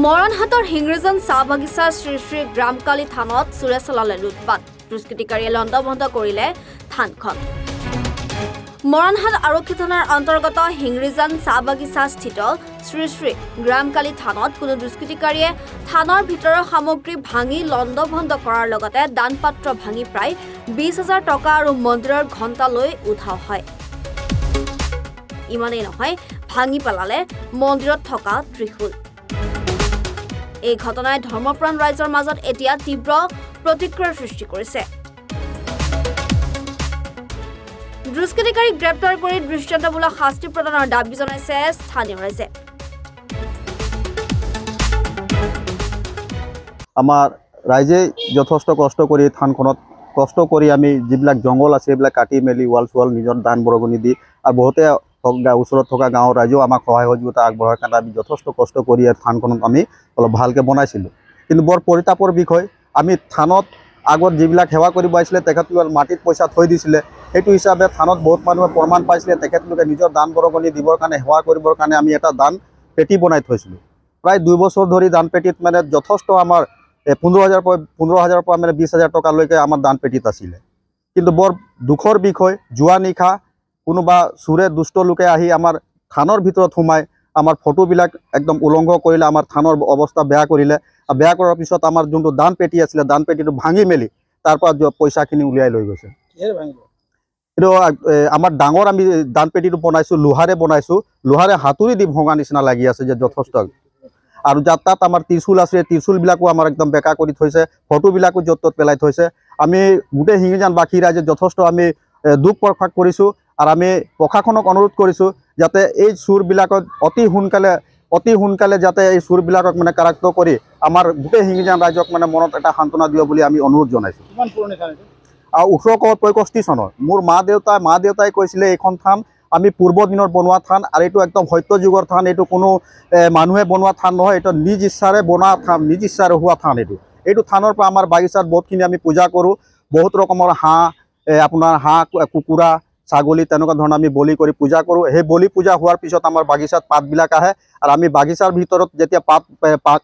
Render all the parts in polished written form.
মৰণহাটৰ হিংৰিজন চাহ বাগিচাৰ শ্ৰী শ্ৰী গ্ৰামকালী থানত চোৰে চলালে লুটপাট দুষ্কৃতিকাৰীয়ে লণ্ডভণ্ড কৰিলে থানখন মৰণহাট আৰক্ষী থানাৰ অন্তৰ্গত হিংৰিজন চাহ বাগিচা স্থিত শ্ৰী শ্ৰী গ্ৰামকালী থানত কোনো দুষ্কৃতিকাৰীয়ে থানৰ ভিতৰৰ সামগ্ৰী ভাঙি লণ্ডভণ্ড কৰাৰ লগতে দানপাত্ৰ ভাঙি প্ৰায় 20,000 টকা আৰু মন্দিৰৰ ঘণ্টা লৈ উধাও হয় ইমানেই নহয় ভাঙি পেলালে মন্দিৰত থকা ত্ৰিশূল এই ঘটনাই ধৰ্মপ্ৰাণ ৰাইজৰ মাজত এতিয়া তীব্ৰ প্ৰতিক্ৰিয়াৰ সৃষ্টি কৰিছে দুষ্কৃতিকাৰীক গ্ৰেপ্তাৰ কৰি দৃষ্টান্তমূলক শাস্তি প্ৰদানৰ দাবী জনাইছে স্থানীয় ৰাইজে আমাৰ ৰাইজে যথেষ্ট কষ্ট কৰি থানখনত কষ্ট কৰি আমি যিবিলাক জংগল আছে সেইবিলাক কাটি মেলি ৱাল চোৱাল নিজৰ দান বৰগণি দি আৰু বহুতে ওচৰত থকা গাঁৱৰ ৰাইজেও আমাক সহায় সহযোগিতা আগবঢ়াৰ কাৰণে আমি যথেষ্ট কষ্ট কৰি থানখনত আমি অলপ ভালকৈ বনাইছিলোঁ কিন্তু বৰ পৰিতাপৰ বিষয় আমি থানত আগত যিবিলাক সেৱা কৰিব আহিছিলে তেখেতলোকে মাটিত পইচা থৈ দিছিলে সেইটো হিচাপে থানত বহুত মানুহে প্ৰমাণ পাইছিলে তেখেতলোকে নিজৰ দান বৰগণি দিবৰ কাৰণে সেৱা কৰিবৰ কাৰণে আমি এটা দান পেটি বনাই থৈছিলোঁ প্ৰায় 2 বছৰ ধৰি দান পেটিত মানে যথেষ্ট আমাৰ 15,000 পৰা মানে 20,000 টকালৈকে আমাৰ দান পেটিত আছিলে কিন্তু বৰ দুখৰ বিষয় যোৱা নিশা কোনোবা চোৰে দুষ্ট লোকে আহি আমাৰ থানৰ ভিতৰত সোমাই আমাৰ ফটোবিলাক একদম উলংঘ কৰিলে আমাৰ থানৰ অৱস্থা বেয়া কৰিলে বেয়া কৰাৰ পিছত আমাৰ যোনটো দান পেটি আছিলে দান পেটিটো ভাঙি মেলি তাৰ পৰা পইচাখিনি উলিয়াই লৈ গৈছে এইটো আমাৰ ডাঙৰ আমি দান পেটিটো বনাইছোঁ লোহাৰে হাতুৰি দি ভঙা নিচিনা লাগি আছে যে যথেষ্ট আৰু তাত আমাৰ ত্ৰিশূল আছে ত্ৰিশূলবিলাকো আমাৰ একদম বেকা কৰি থৈছে ফটোবিলাকো য'ত ত'ত পেলাই থৈছে আমি গোটেই হিঙিজানবাসী ৰাইজে যথেষ্ট আমি দুখ প্ৰকাশ কৰিছোঁ আৰু আমি প্ৰশাসনক অনুৰোধ কৰিছোঁ যাতে এই চোৰবিলাকক অতি সোনকালে যাতে এই চোৰবিলাকক মানে কাৰাক্ত কৰি আমাৰ গোটেই হিঙিজান ৰাইজক মানে মনত এটা সান্তনা দিব বুলি আমি অনুৰোধ জনাইছোঁ আৰু 1865 চনৰ মোৰ মা দেউতাই কৈছিলে এইখন থান আমি পূৰ্ব দিনৰ বনোৱা থান আৰু এইটো একদম সত্য যুগৰ থান এইটো কোনো মানুহে বনোৱা থান নহয় এইটো নিজ ইচ্ছাৰে বনোৱা থান নিজ ইচ্ছাৰে হোৱা থান এইটো থানৰ পৰা আমাৰ বাগিচাত বহুতখিনি আমি পূজা কৰোঁ বহুত ৰকমৰ হাঁহ কুকুৰা ছাগলী তেনেকুৱা ধৰণৰ আমি বলি কৰি পূজা কৰোঁ সেই বলি পূজা হোৱাৰ পিছত আমাৰ বাগিচাত পাতবিলাক আহে আৰু আমি বাগিচাৰ ভিতৰত যেতিয়া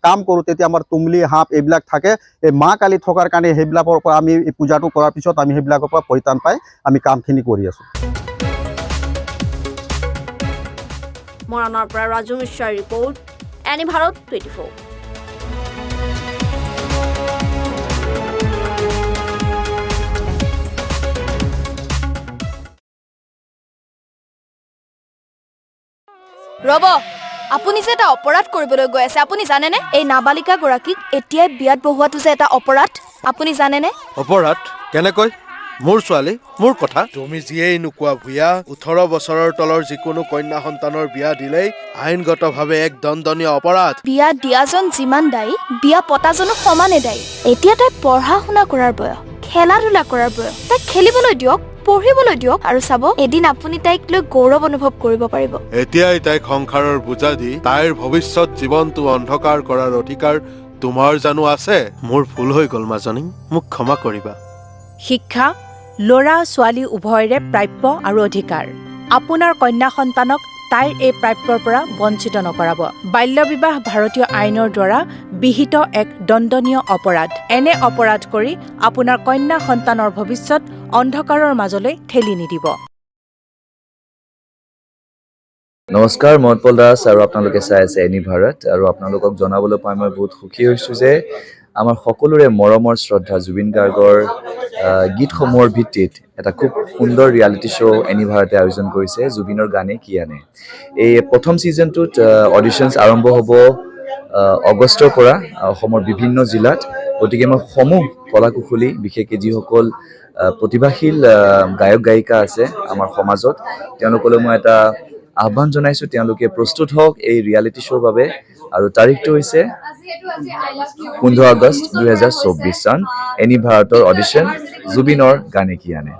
কাম কৰোঁ তেতিয়া আমাৰ তুমলি সাপ এইবিলাক থাকে এই মা কালি থকাৰ কাৰণে সেইবিলাকৰ পৰা আমি এই পূজাটো কৰাৰ পিছত আমি সেইবিলাকৰ পৰা পৰিত্ৰাণ পাই আমি কামখিনি কৰি আছোঁ মৰাণৰ পৰা ৰাজু মিশ্ৰাৰ ৰিপৰ্ট এনি ভাৰত 24 ৰব আপুনি যে এটা অপৰাধ কৰিবলৈ গৈ আছে আপুনি জানেনে এই নাবালিকা গৰাকীক এতিয়াই বিয়াত বহুৱাটো যে এটা অপৰাধ আপুনি জানেনে অপৰাধ কেনেকৈ মোৰ ছোৱালী মোৰ কথা তুমি যিয়েই নোকোৱা ভূঞা 18 বছৰৰ তলৰ যিকোনো কন্যা সন্তানৰ বিয়া দিলেই আইনগতভাৱে এক দণ্ডনীয় অপৰাধ বিয়া দিয়াজন যিমান দায়ী বিয়া পতাজনো সমানে দায়ী এতিয়া তাই পঢ়া শুনা কৰাৰ বয়স খেলা ধূলা কৰাৰ বয়স তাইক খেলিবলৈ দিয়ক পঢ়িবলৈ দিয়ক আৰু চাব এদিন আপুনি তাইক লৈ গৌৰৱ অনুভৱ কৰিব পাৰিব এতিয়াই তাইক সংসাৰৰ বোজা দি তাইৰ ভৱিষ্যত জীৱনটো অন্ধকাৰ কৰাৰ অধিকাৰ তোমাৰ জানো আছে মোৰ ভুল হৈ গ'ল মাজনী মোক ক্ষমা কৰিবা শিক্ষা ল'ৰা ছোৱালী উভয়ৰে প্ৰাপ্য আৰু অধিকাৰ আপোনাৰ কন্যা সন্তানক তাইৰ এই প্ৰাপ্যৰ পৰা বঞ্চিত নকৰাব বাল্য বিবাহ ভাৰতীয় আইনৰ দ্বাৰা বিহিত এক দণ্ডনীয় অপৰাধ এনে অপৰাধ কৰি আপোনাৰ কন্যা সন্তানৰ ভৱিষ্যত অন্ধকাৰৰ মাজলৈ ঠেলি নিদিব নমস্কাৰ মই উৎপল দাস আৰু আপোনালোকে চাই আছে এনি ভাৰত আৰু আপোনালোকক জনাবলৈ পাই মই বহুত সুখী হৈছোঁ যে আমাৰ সকলোৰে মৰমৰ শ্ৰদ্ধা জুবিন গাৰ্গৰ গীতসমূহৰ ভিত্তিত এটা খুব সুন্দৰ ৰিয়েলিটি শ্ব' এনি ভাৰতে আয়োজন কৰিছে জুবিনৰ গানে কি আনে এই প্ৰথম ছিজনটোত অডিশ্যনছ আৰম্ভ হ'ব আগষ্টৰ পৰা অসমৰ বিভিন্ন জিলাত গতিকে মই সমূহ কলাকুশলী বিশেষকৈ যিসকল প্ৰতিভাশীল গায়ক গায়িকা আছে আমাৰ সমাজত তেওঁলোকলৈ মই এটা আহ্বান জনাইছোঁ তেওঁলোকে প্ৰস্তুত হওক এই ৰিয়েলিটি শ্ব'ৰ বাবে আৰু তাৰিখটো হৈছে 15 আগষ্ট 2024 চন এনি ভাৰতৰ অডিশ্যন জুবিনৰ গানে কি আনে